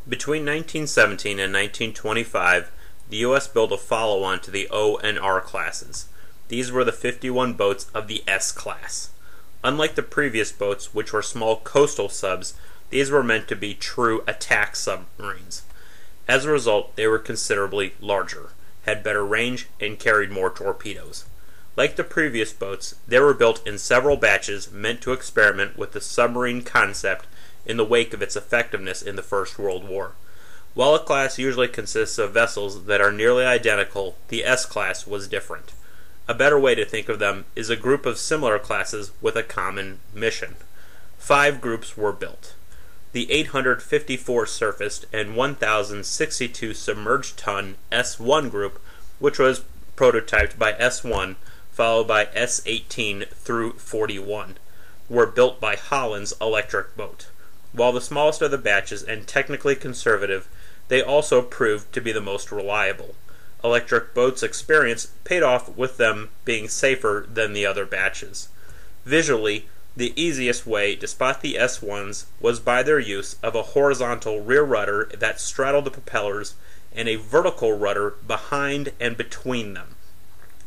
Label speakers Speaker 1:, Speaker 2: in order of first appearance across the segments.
Speaker 1: Between 1917 and 1925, the U.S. built a follow-on to the O and R classes. These were the 51 boats of the S class. Unlike the previous boats, which were small coastal subs, these were meant to be true attack submarines. As a result, they were considerably larger, had better range, and carried more torpedoes. Like the previous boats, they were built in several batches meant to experiment with the submarine concept in the wake of its effectiveness in the First World War. While a class usually consists of vessels that are nearly identical, the S-class was different. A better way to think of them is a group of similar classes with a common mission. 5 groups were built. The 854 surfaced and 1,062 submerged ton S1 group, which was prototyped by S1, followed by S18 through 41, were built by Holland's Electric Boat. While the smallest of the batches and technically conservative, they also proved to be the most reliable. Electric Boat's experience paid off with them being safer than the other batches. Visually, the easiest way to spot the S1s was by their use of a horizontal rear rudder that straddled the propellers and a vertical rudder behind and between them.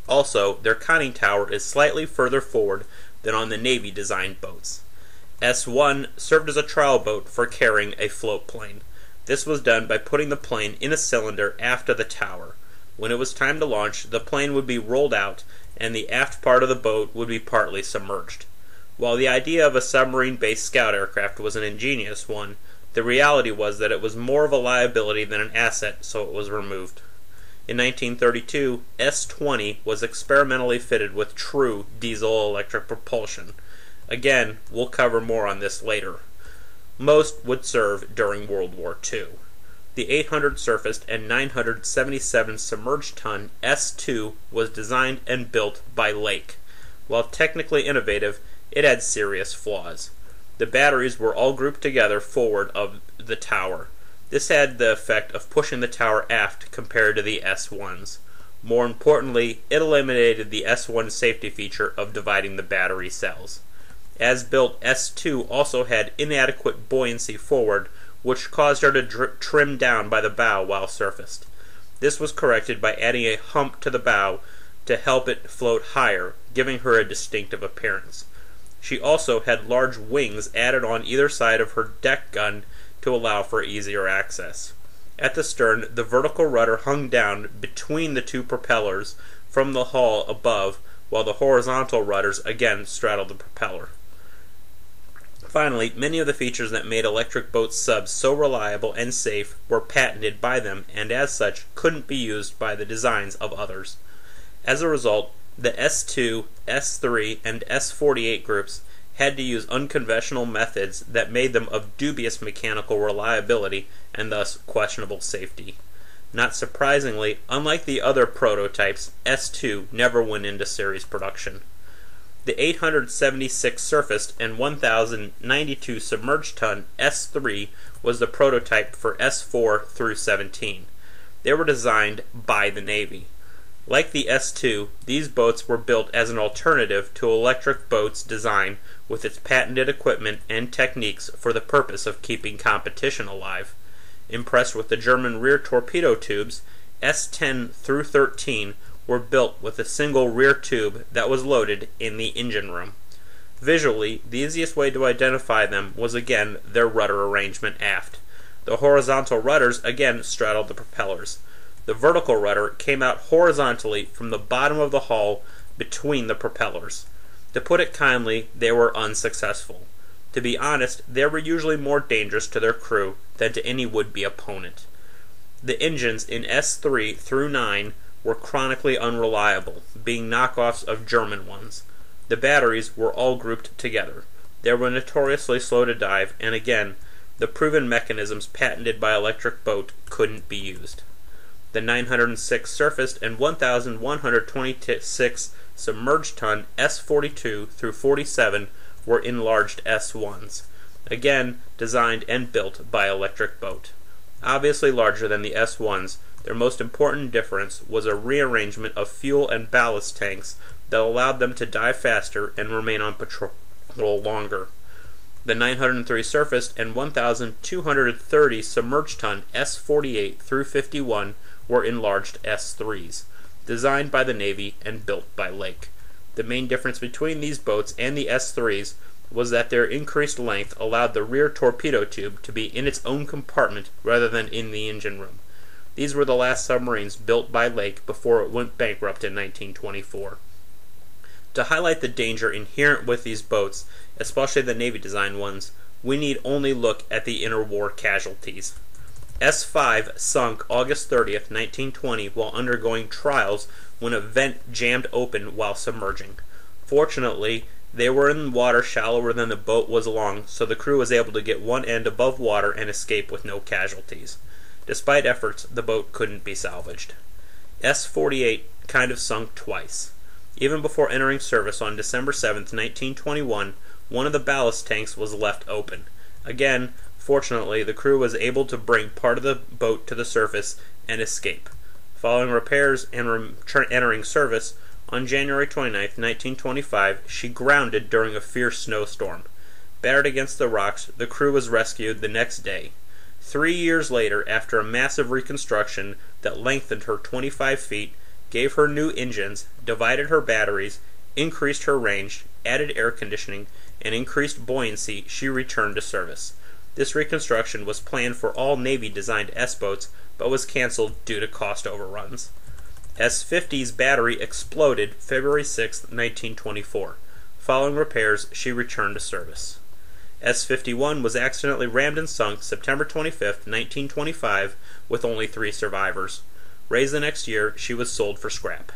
Speaker 1: Also, their conning tower is slightly further forward than on the Navy-designed boats. S1 served as a trial boat for carrying a float plane. This was done by putting the plane in a cylinder aft of the tower. When it was time to launch, the plane would be rolled out and the aft part of the boat would be partly submerged. While the idea of a submarine-based scout aircraft was an ingenious one, the reality was that it was more of a liability than an asset, so it was removed. In 1932, S-20 was experimentally fitted with true diesel-electric propulsion. Again, we'll cover more on this later. Most would serve during World War II. The 800 surfaced and 977 submerged ton S-2 was designed and built by Lake. While technically innovative, it had serious flaws. The batteries were all grouped together forward of the tower. This had the effect of pushing the tower aft compared to the S-1s. More importantly, it eliminated the S-1 safety feature of dividing the battery cells. As built, S-2 also had inadequate buoyancy forward, which caused her to trim down by the bow while surfaced. This was corrected by adding a hump to the bow to help it float higher, giving her a distinctive appearance. She also had large wings added on either side of her deck gun to allow for easier access. At the stern, the vertical rudder hung down between the two propellers from the hull above, while the horizontal rudders again straddled the propeller. Finally, many of the features that made electric boat subs so reliable and safe were patented by them and as such couldn't be used by the designs of others. As a result, the S2, S3, and S48 groups had to use unconventional methods that made them of dubious mechanical reliability and thus questionable safety. Not surprisingly, unlike the other prototypes, S2 never went into series production. The 876 surfaced and 1,092 submerged ton S3 was the prototype for S4 through 17. They were designed by the Navy. Like the S2, these boats were built as an alternative to electric boats' design with its patented equipment and techniques for the purpose of keeping competition alive. Impressed with the German rear torpedo tubes, S10 through 13 were built with a single rear tube that was loaded in the engine room. Visually, the easiest way to identify them was again their rudder arrangement aft. The horizontal rudders again straddled the propellers. The vertical rudder came out horizontally from the bottom of the hull between the propellers. To put it kindly, they were unsuccessful. To be honest, they were usually more dangerous to their crew than to any would-be opponent. The engines in S3 through 9 were chronically unreliable, being knockoffs of German ones. The batteries were all grouped together. They were notoriously slow to dive, and again, the proven mechanisms patented by Electric Boat couldn't be used. The 906 surfaced and 1,126 submerged ton S42 through 47 were enlarged S1s, again designed and built by Electric Boat. Obviously larger than the S1s, their most important difference was a rearrangement of fuel and ballast tanks that allowed them to dive faster and remain on patrol longer. The 903 surfaced and 1,230 submerged-ton S-48 through 51 were enlarged S-3s, designed by the Navy and built by Lake. The main difference between these boats and the S-3s was that their increased length allowed the rear torpedo tube to be in its own compartment rather than in the engine room. These were the last submarines built by Lake before it went bankrupt in 1924. To highlight the danger inherent with these boats, especially the Navy-designed ones, we need only look at the interwar casualties. S-5 sunk August 30th, 1920 while undergoing trials when a vent jammed open while submerging. Fortunately, they were in water shallower than the boat was long, so the crew was able to get one end above water and escape with no casualties. Despite efforts, the boat couldn't be salvaged. S-48 kind of sunk twice. Even before entering service on December 7, 1921, one of the ballast tanks was left open. Again, fortunately, the crew was able to bring part of the boat to the surface and escape. Following repairs and entering service, on January 29, 1925, she grounded during a fierce snowstorm. Battered against the rocks, the crew was rescued the next day. 3 years later, after a massive reconstruction that lengthened her 25 feet, gave her new engines, divided her batteries, increased her range, added air conditioning, and increased buoyancy, she returned to service. This reconstruction was planned for all Navy-designed S-boats, but was canceled due to cost overruns. S-50's battery exploded February 6, 1924. Following repairs, she returned to service. S-51 was accidentally rammed and sunk September 25, 1925, with only 3 survivors. Raised the next year, she was sold for scrap.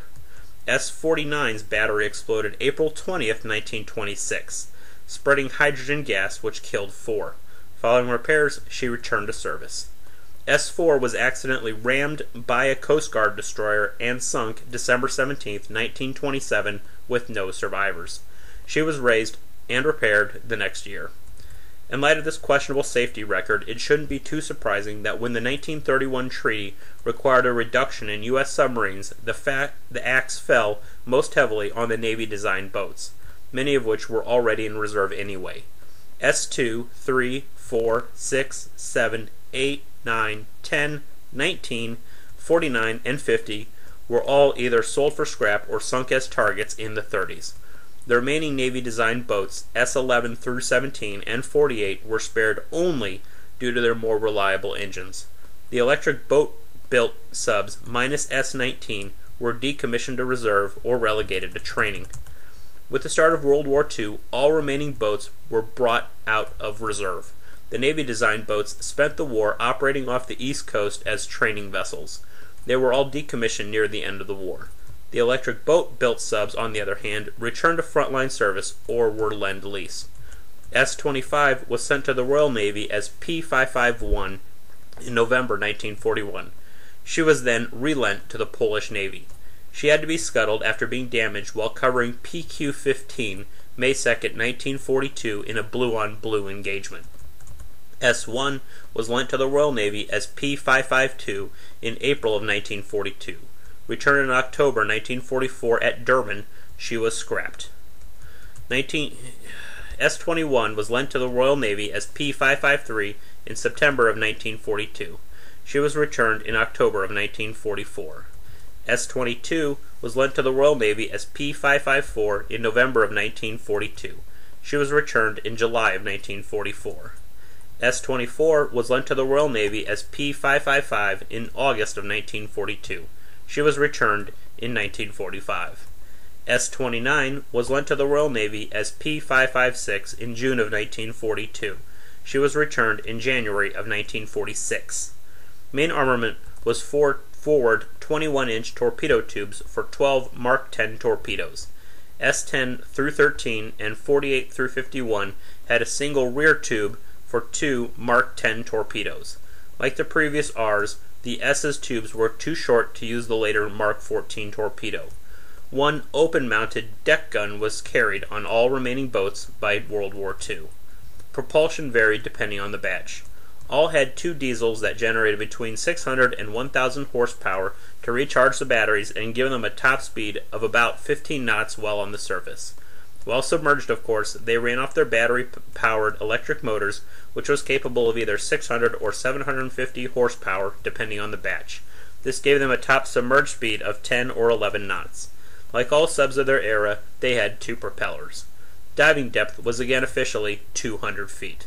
Speaker 1: S-49's battery exploded April 20, 1926, spreading hydrogen gas which killed 4. Following repairs, she returned to service. S-4 was accidentally rammed by a Coast Guard destroyer and sunk December 17, 1927, with no survivors. She was raised and repaired the next year. In light of this questionable safety record, it shouldn't be too surprising that when the 1931 treaty required a reduction in U.S. submarines, the axe fell most heavily on the Navy-designed boats, many of which were already in reserve anyway. S-2, 3, 4, 6, 7, 8, 9, 10, 19, 49, and 50 were all either sold for scrap or sunk as targets in the 30s. The remaining Navy-designed boats, S-11 through 17 and 48, were spared only due to their more reliable engines. The electric boat-built subs minus S-19 were decommissioned to reserve or relegated to training. With the start of World War II, all remaining boats were brought out of reserve. The Navy-designed boats spent the war operating off the East Coast as training vessels. They were all decommissioned near the end of the war. The electric boat-built subs, on the other hand, returned to frontline service or were lend-lease. S-25 was sent to the Royal Navy as P-551 in November 1941. She was then relent to the Polish Navy. She had to be scuttled after being damaged while covering PQ-15 May 2, 1942 in a blue-on-blue engagement. S-1 was lent to the Royal Navy as P-552 in April of 1942. Returned in October 1944 at Durban, she was scrapped. S-21 was lent to the Royal Navy as P-553 in September of 1942. She was returned in October of 1944. S-22 was lent to the Royal Navy as P-554 in November of 1942. She was returned in July of 1944. S-24 was lent to the Royal Navy as P-555 in August of 1942. She was returned in 1945. S-29 was lent to the Royal Navy as P-556 in June of 1942. She was returned in January of 1946. Main armament was forward 21-inch torpedo tubes for 12 Mark 10 torpedoes. S-10 through 13 and 48 through 51 had a single rear tube for 2 Mark 10 torpedoes. Like the previous Rs, the S's tubes were too short to use the later Mark 14 torpedo. One open-mounted deck gun was carried on all remaining boats by World War II. Propulsion varied depending on the batch. All had 2 diesels that generated between 600 and 1,000 horsepower to recharge the batteries and give them a top speed of about 15 knots while on the surface. While submerged, of course, they ran off their battery-powered electric motors, which was capable of either 600 or 750 horsepower, depending on the batch. This gave them a top submerged speed of 10 or 11 knots. Like all subs of their era, they had 2 propellers. Diving depth was again officially 200 feet.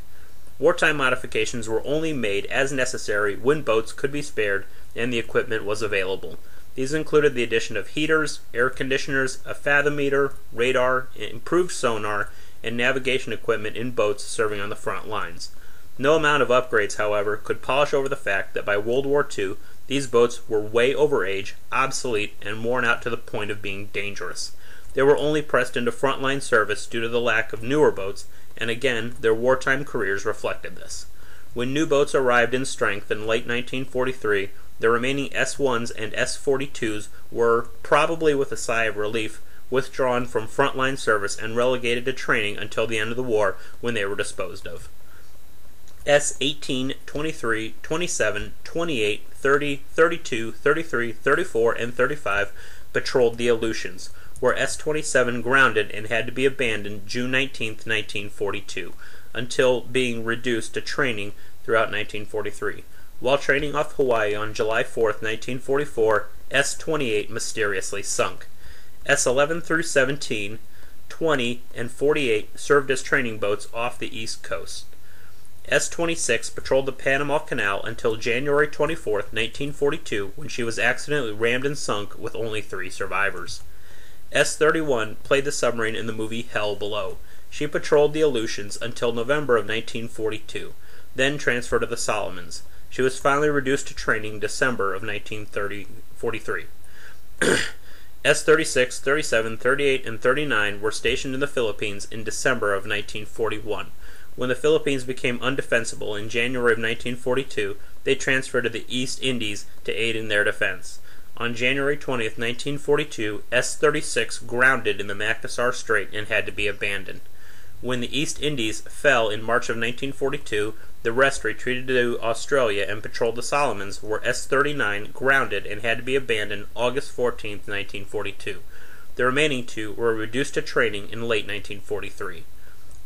Speaker 1: Wartime modifications were only made as necessary when boats could be spared and the equipment was available. These included the addition of heaters, air conditioners, a fathometer, radar, improved sonar, and navigation equipment in boats serving on the front lines. No amount of upgrades, however, could polish over the fact that by World War II, these boats were way over age, obsolete, and worn out to the point of being dangerous. They were only pressed into frontline service due to the lack of newer boats, and again, their wartime careers reflected this. When new boats arrived in strength in late 1943, the remaining S-1s and S-42s were, probably with a sigh of relief, withdrawn from frontline service and relegated to training until the end of the war, when they were disposed of. S-18, 23, 27, 28, 30, 32, 33, 34, and 35 patrolled the Aleutians, where S-27 grounded and had to be abandoned June 19, 1942, until being reduced to training throughout 1943. While training off Hawaii on July 4, 1944, S-28 mysteriously sunk. S-11 through 17, 20, and 48 served as training boats off the East Coast. S-26 patrolled the Panama Canal until January 24, 1942, when she was accidentally rammed and sunk with only 3 survivors. S-31 played the submarine in the movie Hell Below. She patrolled the Aleutians until November of 1942, then transferred to the Solomons. She was finally reduced to training December of 1943. S-36, 37, 38, and 39 were stationed in the Philippines in December of 1941. When the Philippines became undefensible in January of 1942, they transferred to the East Indies to aid in their defense. On January 20, 1942, S-36 grounded in the Makassar Strait and had to be abandoned. When the East Indies fell in March of 1942, the rest retreated to Australia and patrolled the Solomons, where S-39 grounded and had to be abandoned August 14, 1942. The remaining 2 were reduced to training in late 1943.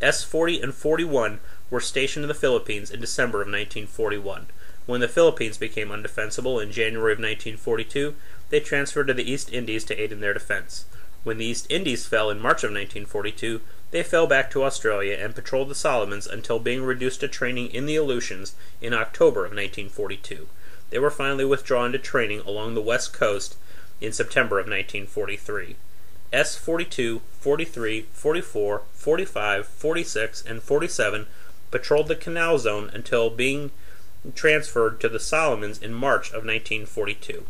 Speaker 1: S-40 and 41 were stationed in the Philippines in December of 1941. When the Philippines became undefensible in January of 1942, they transferred to the East Indies to aid in their defense. When the East Indies fell in March of 1942, they fell back to Australia and patrolled the Solomons until being reduced to training in the Aleutians in October of 1942. They were finally withdrawn to training along the west coast in September of 1943. S-42, 43, 44, 45, 46, and 47 patrolled the Canal Zone until being transferred to the Solomons in March of 1942.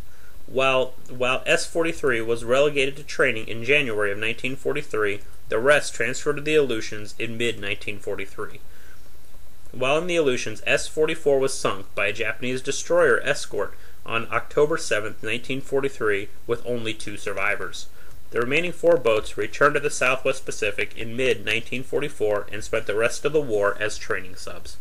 Speaker 1: While S-43 was relegated to training in January of 1943, the rest transferred to the Aleutians in mid-1943. While in the Aleutians, S-44 was sunk by a Japanese destroyer escort on October 7, 1943, with only 2 survivors. The remaining 4 boats returned to the Southwest Pacific in mid-1944 and spent the rest of the war as training subs.